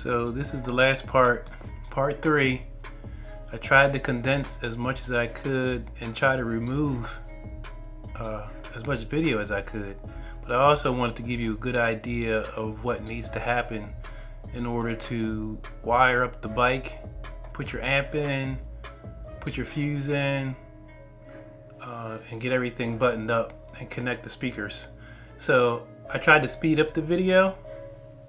So this is the last part, part 3. I tried to condense as much as I could and try to remove as much video as I could, but I also wanted to give you a good idea of what needs to happen in order to wire up the bike, put your amp in, put your fuse in, and get everything buttoned up and connect the speakers. So I tried to speed up the video,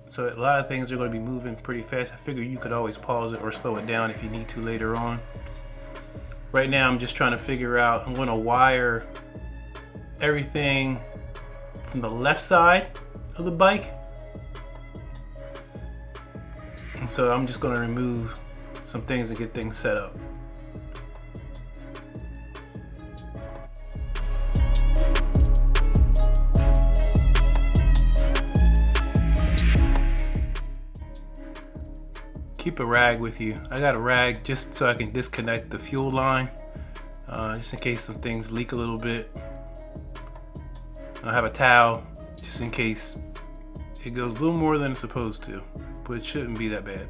so a lot of things are going to be moving pretty fast. I figure you could always pause it or slow it down if you need to later on. Right now I'm just trying to figure out, I'm going to wire everything from the left side of the bike. And so I'm just going to remove some things and get things set up. Keep a rag with you. I got a rag just so I can disconnect the fuel line, just in case some things leak a little bit. I have a towel just in case it goes a little more than it's supposed to, but it shouldn't be that bad.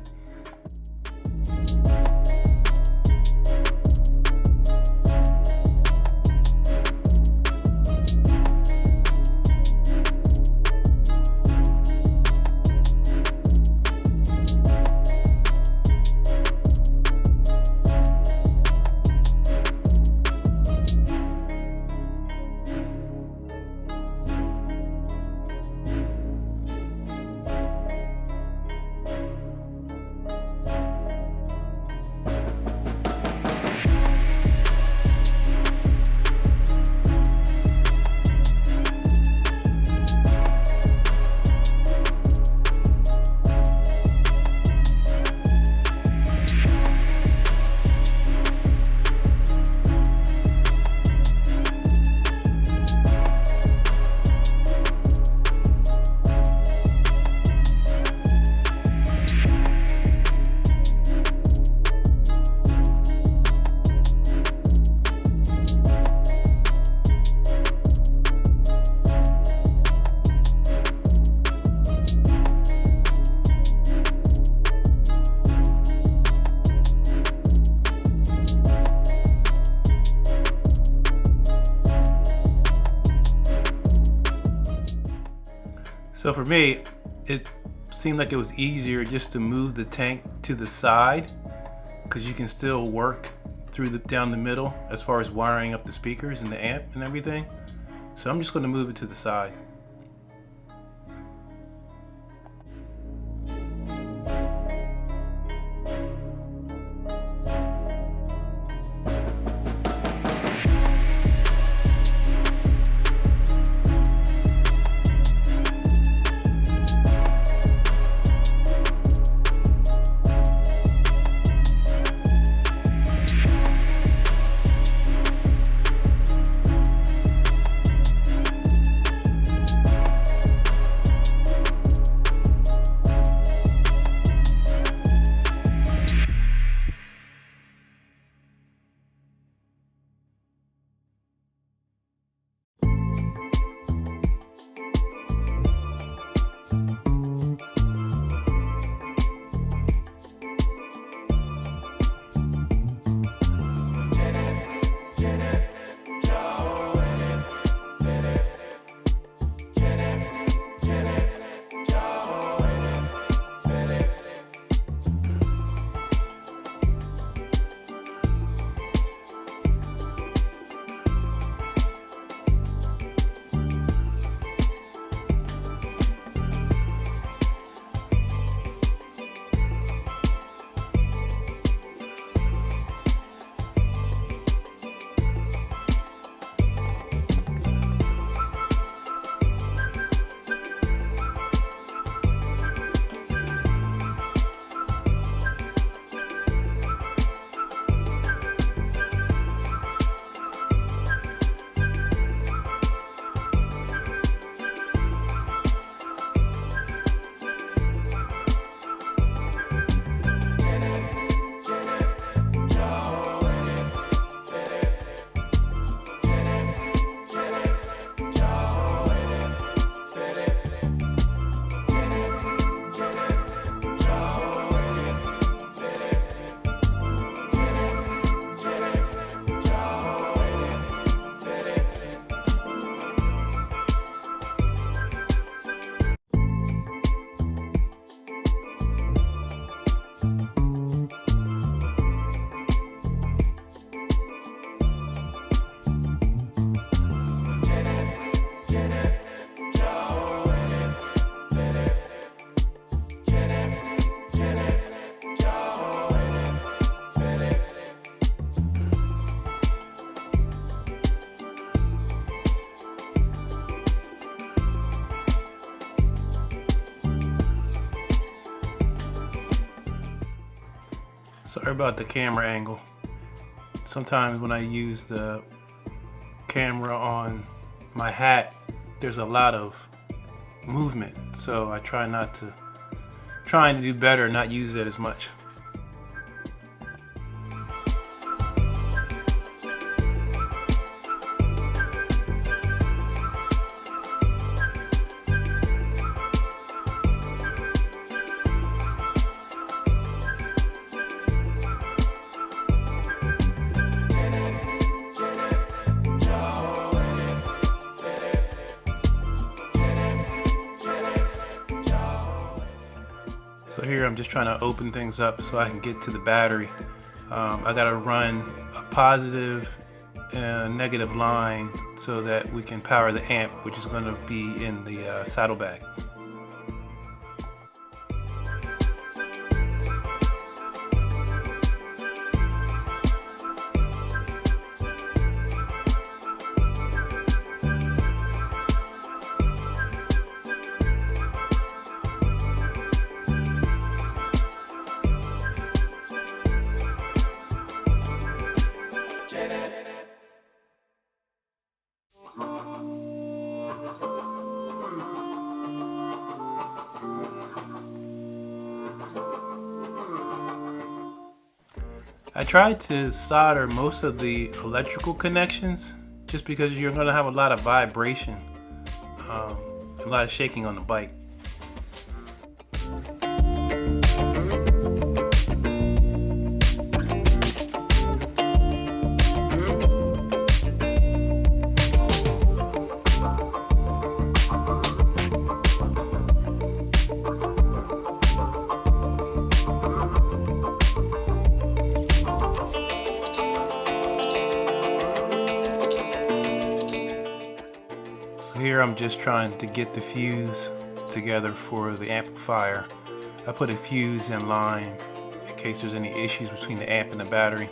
So for me, it seemed like it was easier just to move the tank to the side, because you can still work through down the middle as far as wiring up the speakers and the amp and everything. So I'm just going to move it to the side. Sorry about the camera angle. Sometimes when I use the camera on my hat, there's a lot of movement, so I trying to do better, not use it as much. So here I'm just trying to open things up so I can get to the battery. I gotta run a positive and a negative line so that we can power the amp, which is gonna be in the saddlebag. I tried to solder most of the electrical connections just because you're going to have a lot of vibration, a lot of shaking on the bike. Here I'm just trying to get the fuse together for the amplifier. I put a fuse in line in case there's any issues between the amp and the battery.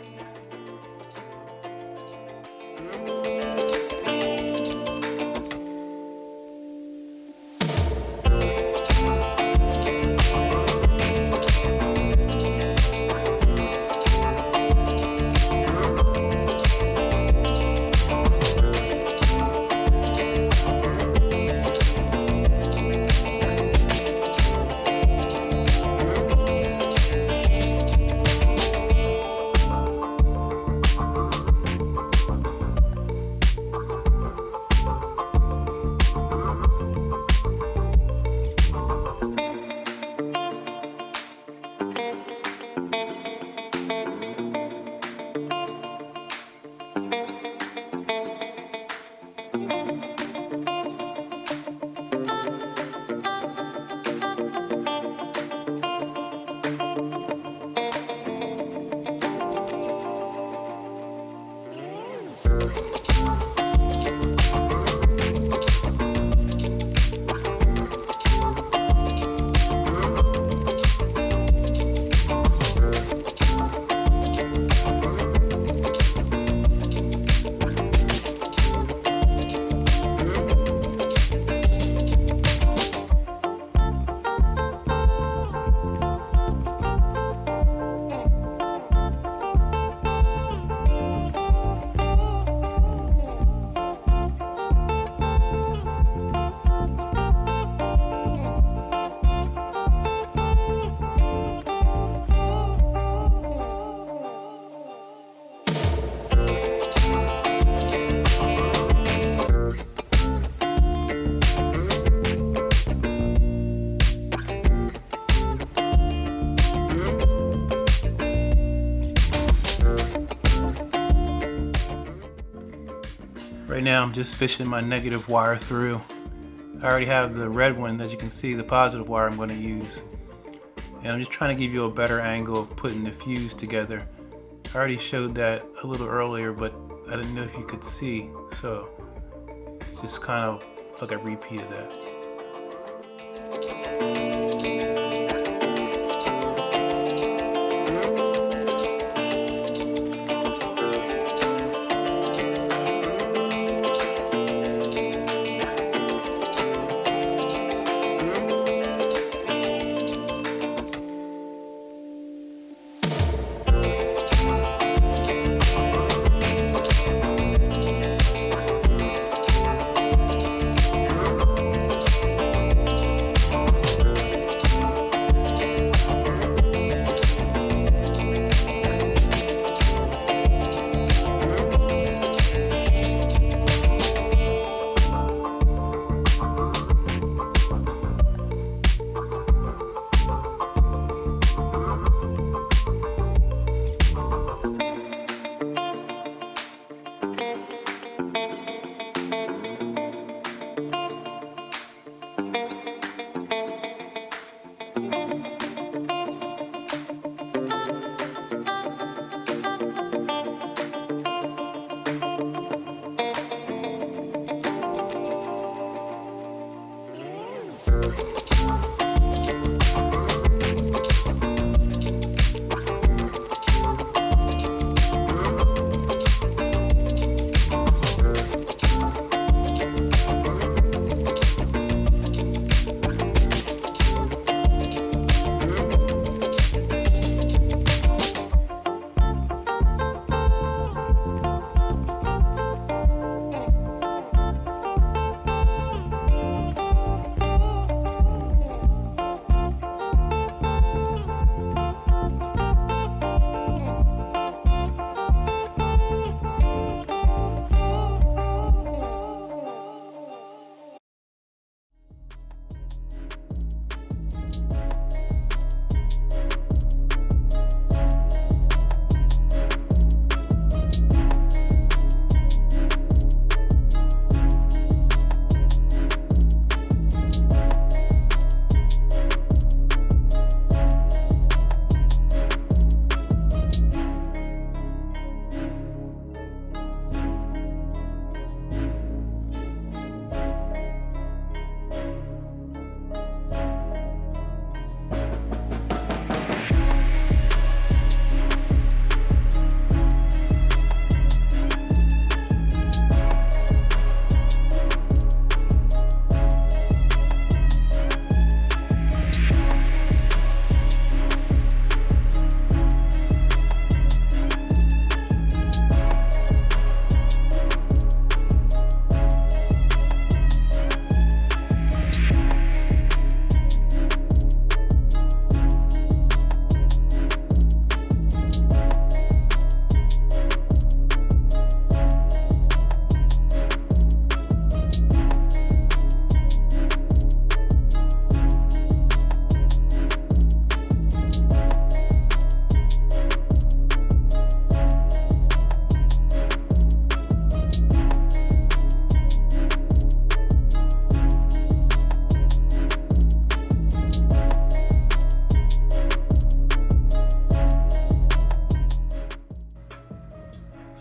Right now I'm just fishing my negative wire through. I already have the red one, as you can see, the positive wire I'm going to use. And I'm just trying to give you a better angle of putting the fuse together. I already showed that a little earlier, but I didn't know if you could see. So just kind of like I repeated that.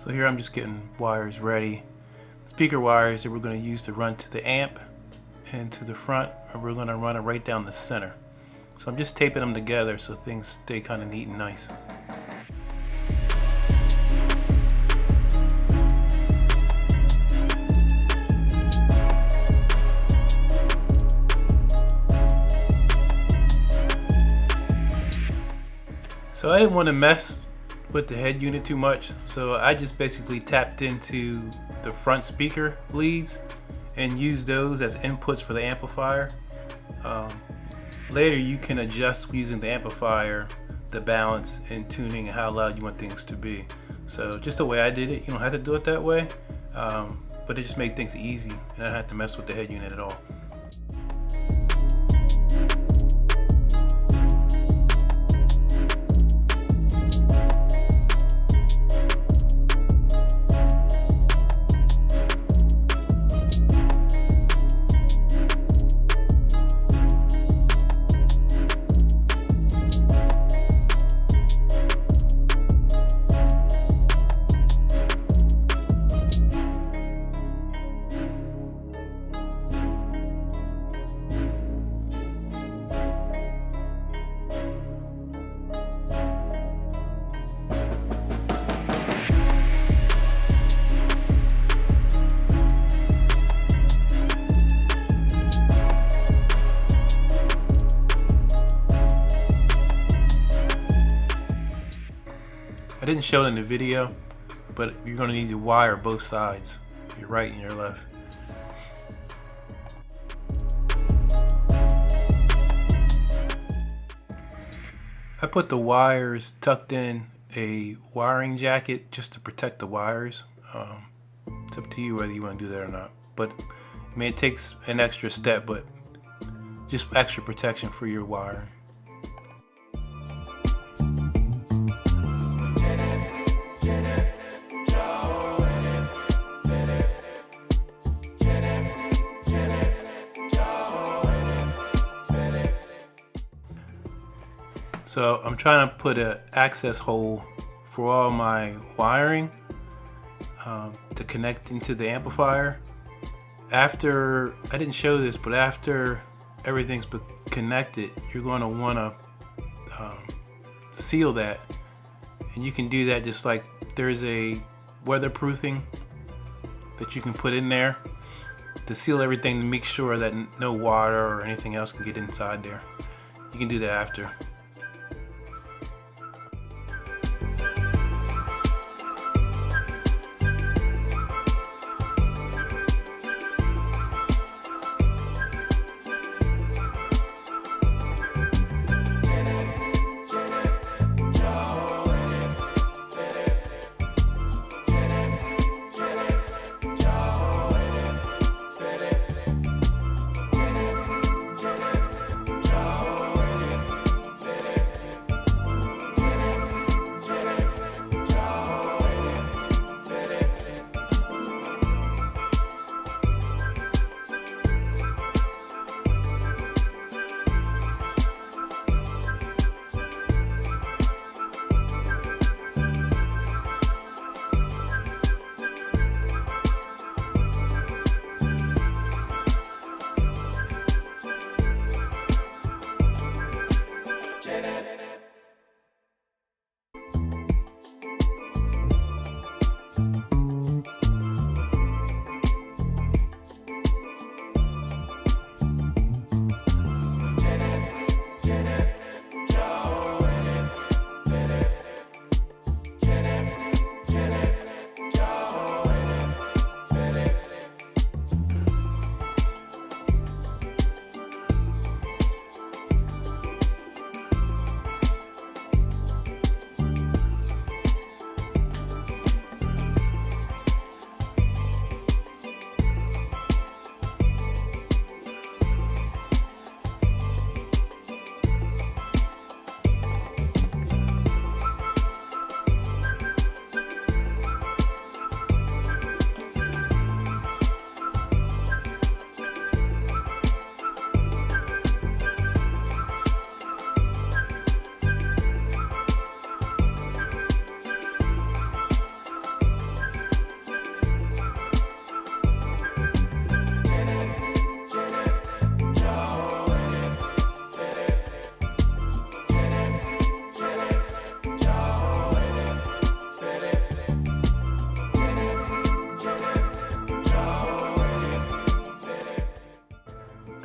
So here I'm just getting wires ready. Speaker wires that we're going to use to run to the amp and to the front, and we're going to run it right down the center. So I'm just taping them together so things stay kind of neat and nice. So I didn't want to mess with the head unit too much, so I just basically tapped into the front speaker leads and used those as inputs for the amplifier. Later you can adjust using the amplifier the balance and tuning and how loud you want things to be. So just the way I did it, you don't have to do it that way, but it just made things easy and I don't have to mess with the head unit at all. I didn't show it in the video, but you're going to need to wire both sides, your right and your left. I put the wires tucked in a wiring jacket just to protect the wires. It's up to you whether you want to do that or not. But I mean, it takes an extra step, but just extra protection for your wiring. So I'm trying to put an access hole for all my wiring to connect into the amplifier. After, I didn't show this, but after everything's connected, you're going to want to seal that. And you can do that just like there's a weatherproofing that you can put in there to seal everything to make sure that no water or anything else can get inside there. You can do that after.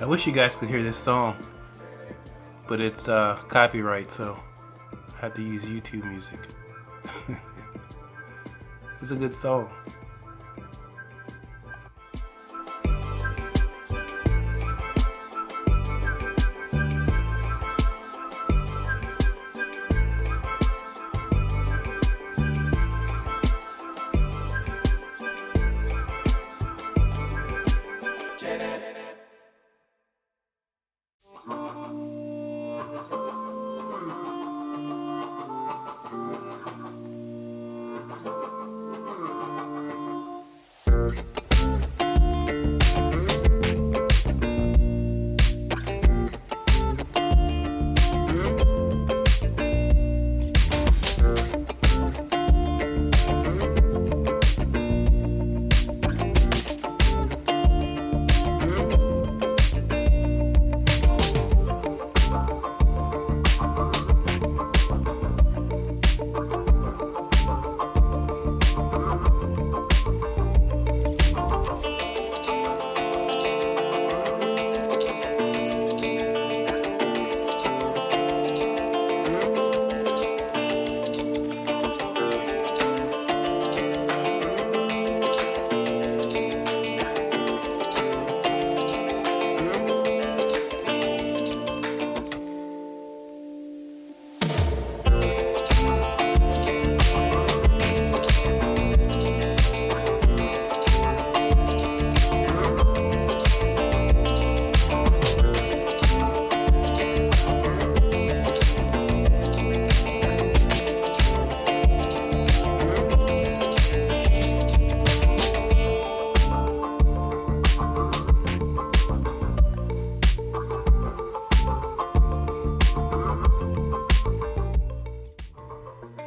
wish you guys could hear this song, but it's copyright, so I have to use YouTube music. It's a good song.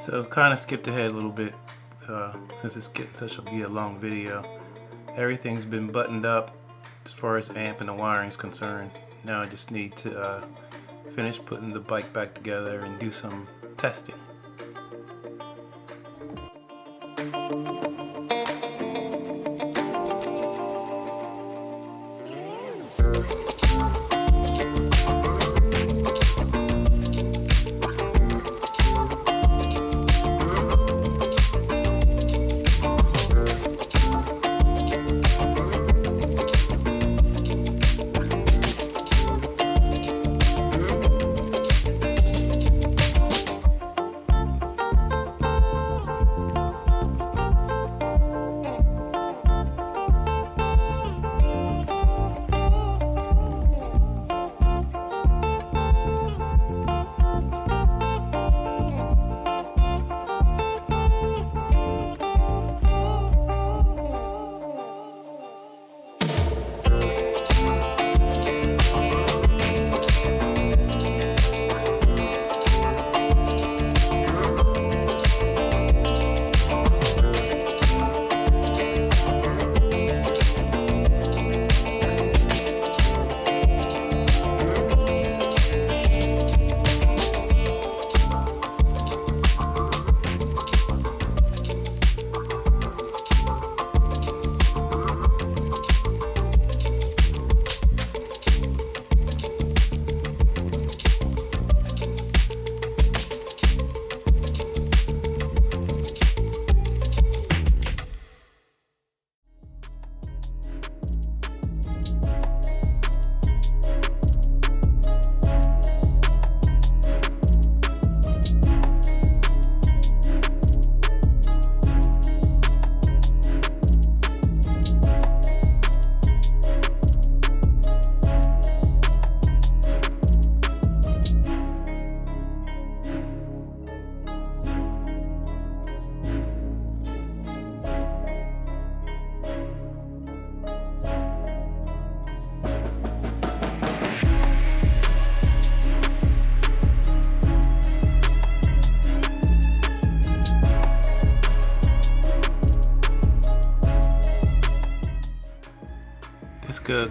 So kind of skipped ahead a little bit since it's such a long video. Everything's been buttoned up as far as amp and the wiring is concerned. Now I just need to finish putting the bike back together and do some testing.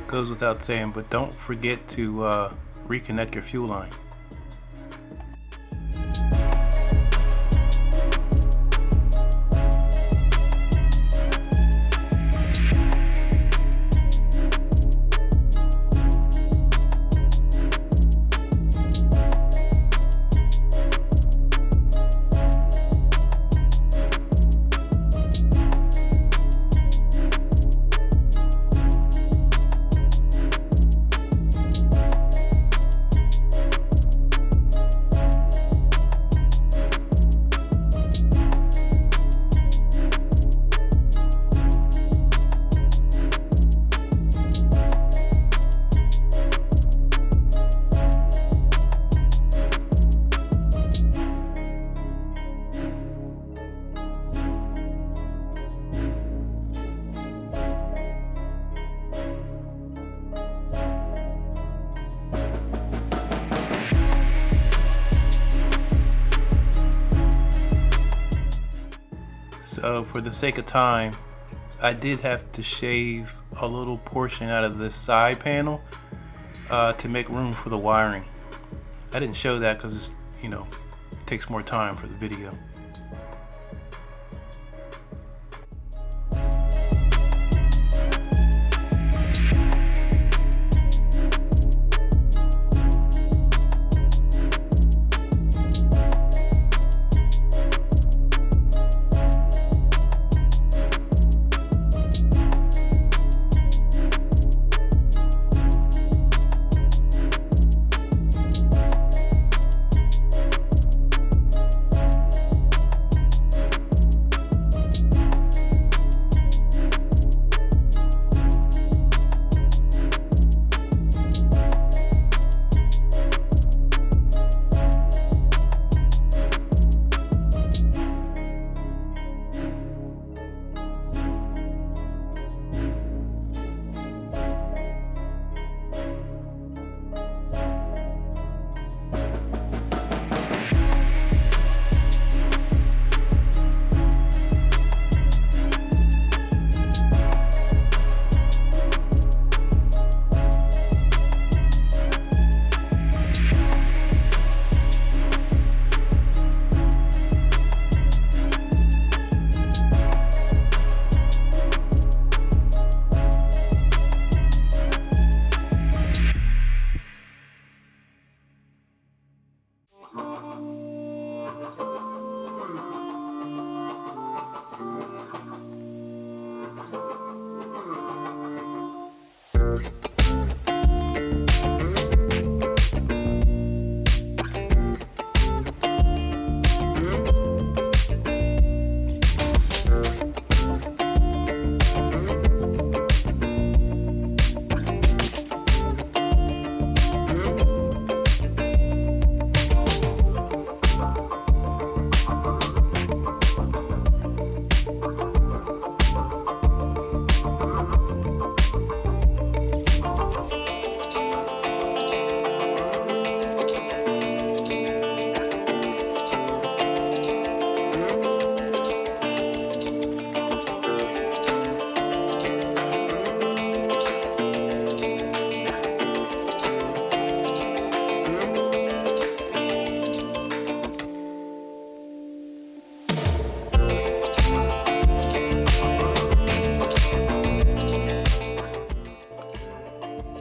Goes without saying, but don't forget to reconnect your fuel line. So for the sake of time, I did have to shave a little portion out of this side panel to make room for the wiring. I didn't show that because it's, it takes more time for the video.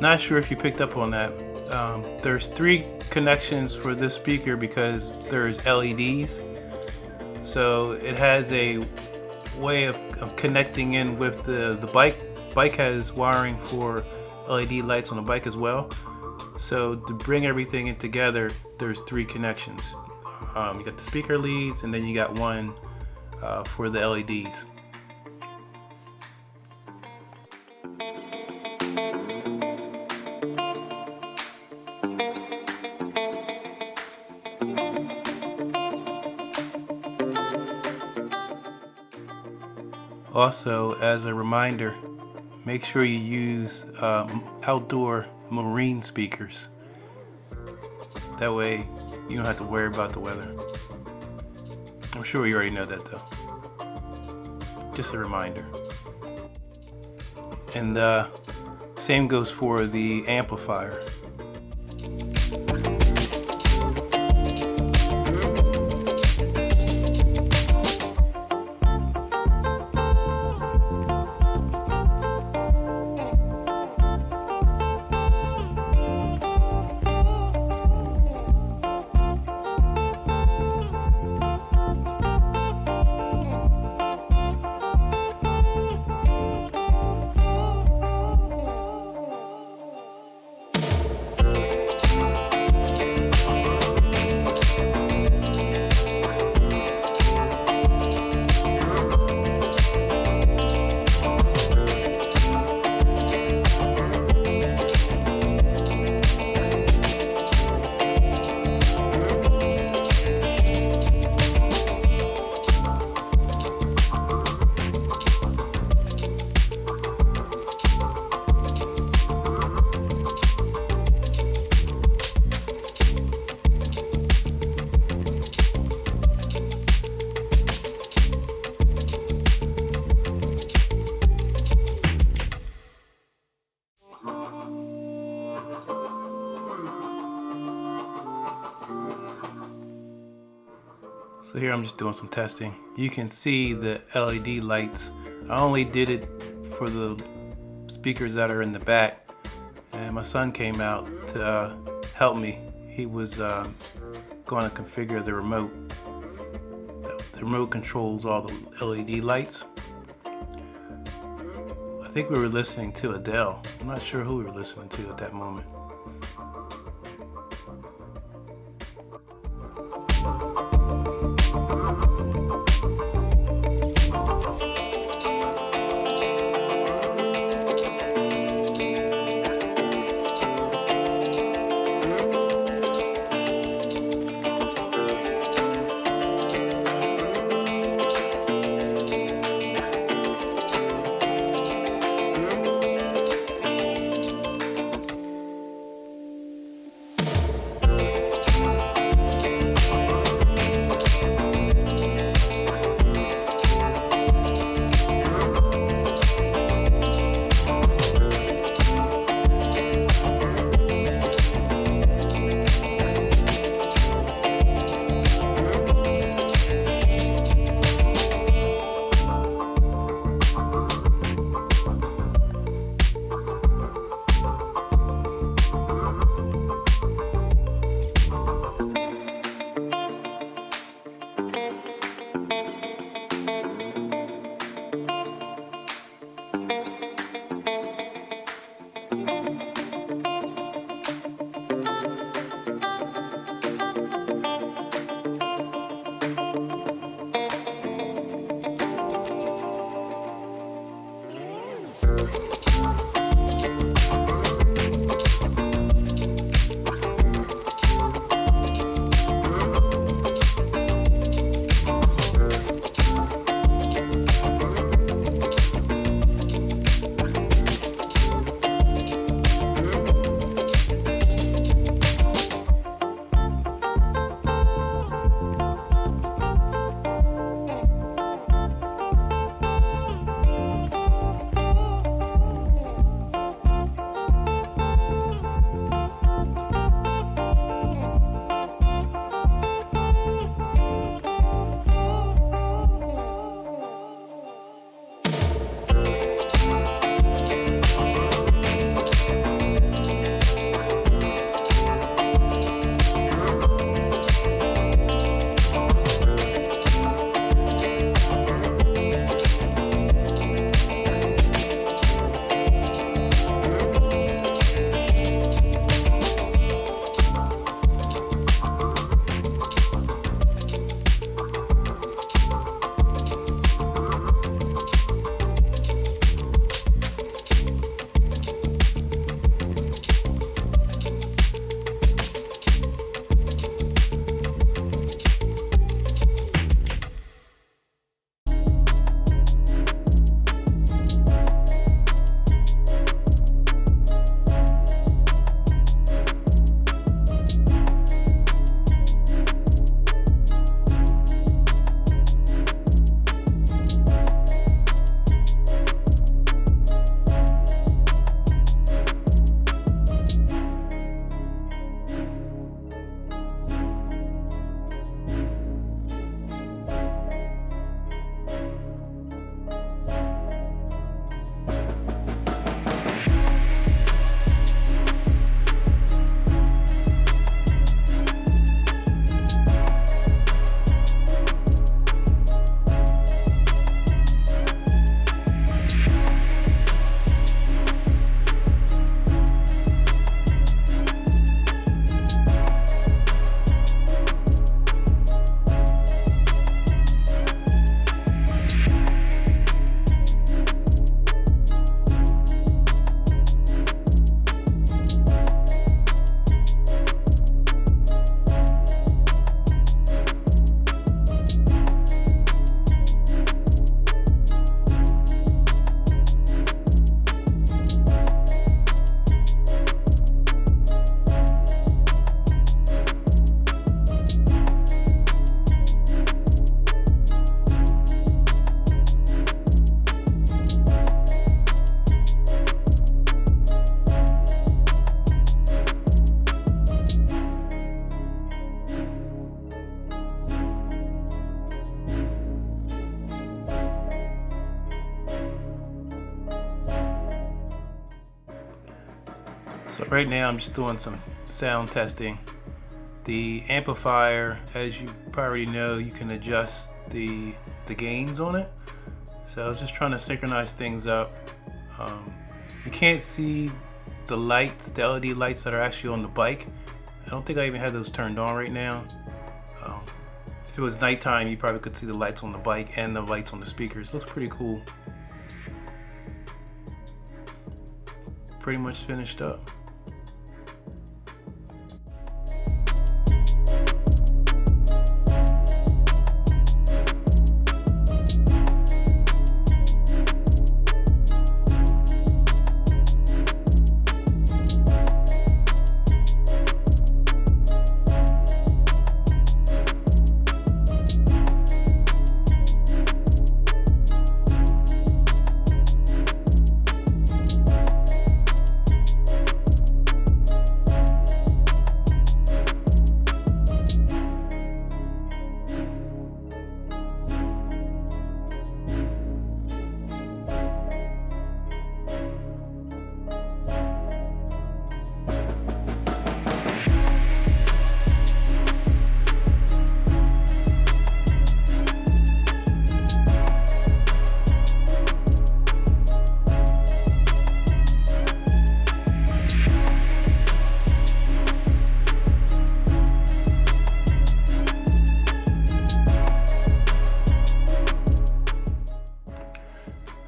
Not sure if you picked up on that. There's 3 connections for this speaker because there's LEDs. So it has a way of connecting in with the bike. Bike has wiring for LED lights on the bike as well. So to bring everything in together, there's 3 connections. You got the speaker leads, and then you got one for the LEDs. Also, as a reminder, make sure you use outdoor marine speakers. That way you don't have to worry about the weather. I'm sure you already know that though. Just a reminder. And same goes for the amplifier. So here I'm just doing some testing. You can see the LED lights. I only did it for the speakers that are in the back, and my son came out to help me. He was going to configure the remote. The remote controls all the LED lights. I think we were listening to Adele. I'm not sure who we were listening to at that moment. So right now I'm just doing some sound testing. The amplifier, as you probably know, you can adjust the gains on it. So I was just trying to synchronize things up. You can't see the lights, the LED lights that are actually on the bike. I don't think I even have those turned on right now. If it was nighttime, you probably could see the lights on the bike and the lights on the speakers. Looks pretty cool. Pretty much finished up.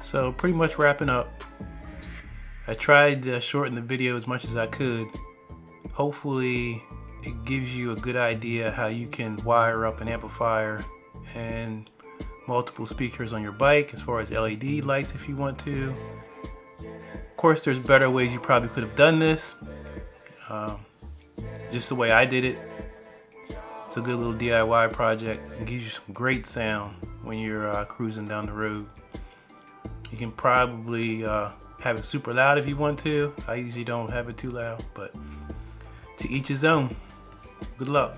So pretty much wrapping up. I tried to shorten the video as much as I could. Hopefully it gives you a good idea how you can wire up an amplifier and multiple speakers on your bike, as far as LED lights if you want to. Of course, there's better ways you probably could have done this. Just the way I did it. It's a good little DIY project. It gives you some great sound when you're cruising down the road. You can probably have it super loud if you want to. I usually don't have it too loud, but to each his own. Good luck.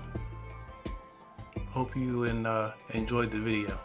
Hope you enjoyed the video.